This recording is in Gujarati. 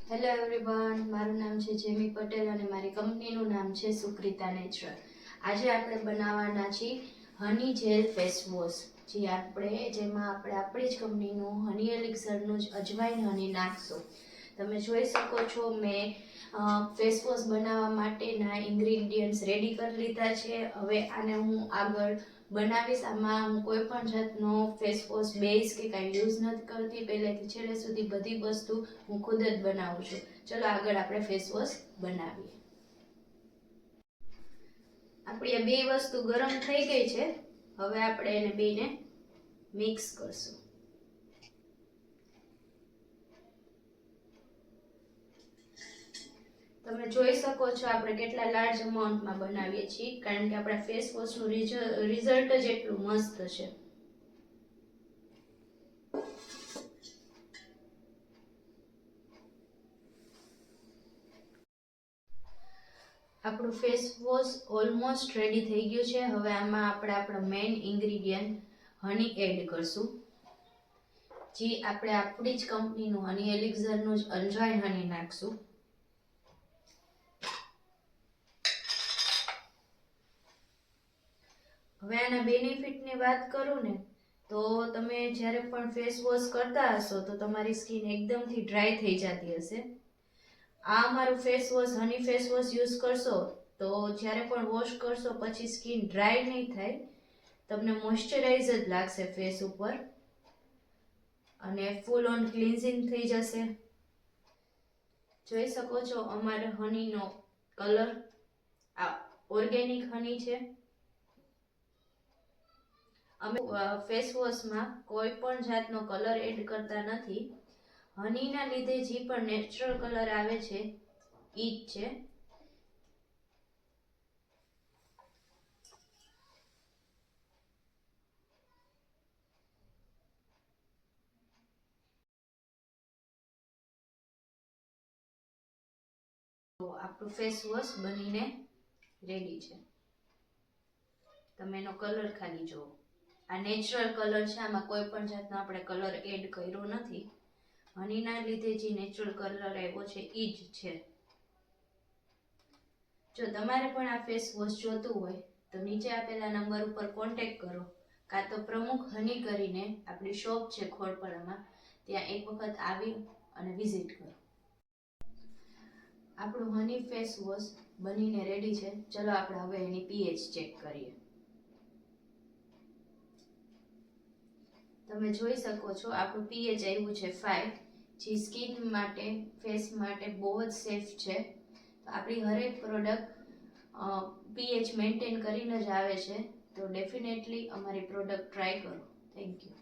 હેલો એવરીવન, મારું નામ છે જેમી પટેલ અને મારી કંપનીનું નામ છે સુક્રિતા નેચરલ. આજે આપણે બનાવવાના છીએ હની જેલ ફેસ વોશ, જેમાં આપણે આપણી જ કંપનીનું હની એલિક્સરનું જ અજવાઈન હની નાખશું. તમે જોઈ શકો છો મેં ફેસ વોશ બનાવવા માટેના ઇન્ગ્રીડિયન્ટ્સ રેડી કરી લીધા છે. હવે આને હું આગળ બનાવીશ. આમાં હું કોઈ પણ જાતનો ફેસ વોશ બેઝ કે કાંઈ યુઝ નથી કરતી. પહેલેથી છેલ્લે સુધી બધી વસ્તુ હું ખુદ જ બનાવું છું. ચલો આગળ આપણે ફેસ વોશ બનાવીએ. આપણી આ બે વસ્તુ ગરમ થઈ ગઈ છે. હવે આપણે એને બેને મિક્સ કરશું. તમે જોઈ શકો છો આપણે કેટલા લાર્જ અમાઉન્ટમાં બનાવીએ છીએ, કારણ કે આપણા ફેસ વોશનું રિઝલ્ટ જ એટલું મસ્ત છે. આપણું ફેસ વોશ ઓલમોસ્ટ રેડી થઈ ગયું છે. હવે આમાં આપણે આપણો મેઇન ઇન્ગ્રીડિયન્ટ હની એડ કરશું, જે આપણે આપણી જ કંપનીનું હની એલિક્સરનું જ અજવાઈન હની નાખશું. હવે આના બેનિફિટની વાત કરું ને, તો તમે જ્યારે પણ ફેસ વોશ કરતા હશો તો તમારી સ્કિન એકદમથી ડ્રાય થઈ જતી હશે. આ અમારું ફેસ વોશ હની ફેસ વોશ યુઝ કરશો તો જ્યારે પણ વોશ કરશો પછી સ્કિન ડ્રાય નહીં થાય, તમને મોઇશ્ચરાઇઝ જ લાગશે ફેસ ઉપર અને ફૂલ ઓન ક્લિન્ઝિંગ થઈ જશે. જોઈ શકો છો અમારા હનીનો કલર આ ઓર્ગેનિક હની છે. અમે ફેસ વોશમાં કોઈ પણ જાતનો કલર એડ કરતા નથી. હનીના લીધે જે પણ નેચરલ કલર આવે છે એ જ છે. તો આપણું ફેસ વોશ બનીને રેડી છે. તમે એનો કલર ખાલી જુઓ. આ નેચરલ કલર છે, આમાં કોઈ પણ જાતનો આપણે કલર એડ કર્યો નથી. હનીના લીધે જે નેચરલ કલર આવ્યો છે એ જ છે. જો તમારે પણ આ ફેસ વોશ જોતું હોય તો નીચે આપેલા નંબર ઉપર કોન્ટેક્ટ કરો, કાં તો પ્રમુખ હની કરીને આપણી શોપ છે ખોડપડામાં, ત્યાં એક વખત આવી અને વિઝિટ કરો. આપણું હની ફેસ વોશ બનીને રેડી છે. ચલો આપણે હવે એની પીએચ ચેક કરીએ. તમે જોઈ શકો છો આપણું પીએચ આવ્યું છે 5, જે સ્કિન માટે ફેસ માટે બહુ જ સેફ છે. તો આપણી હરેક પ્રોડક્ટ પીએચ મેન્ટેન કરીને જ આવે છે. તો ડેફિનેટલી અમારી પ્રોડક્ટ ટ્રાય કરો. Thank you.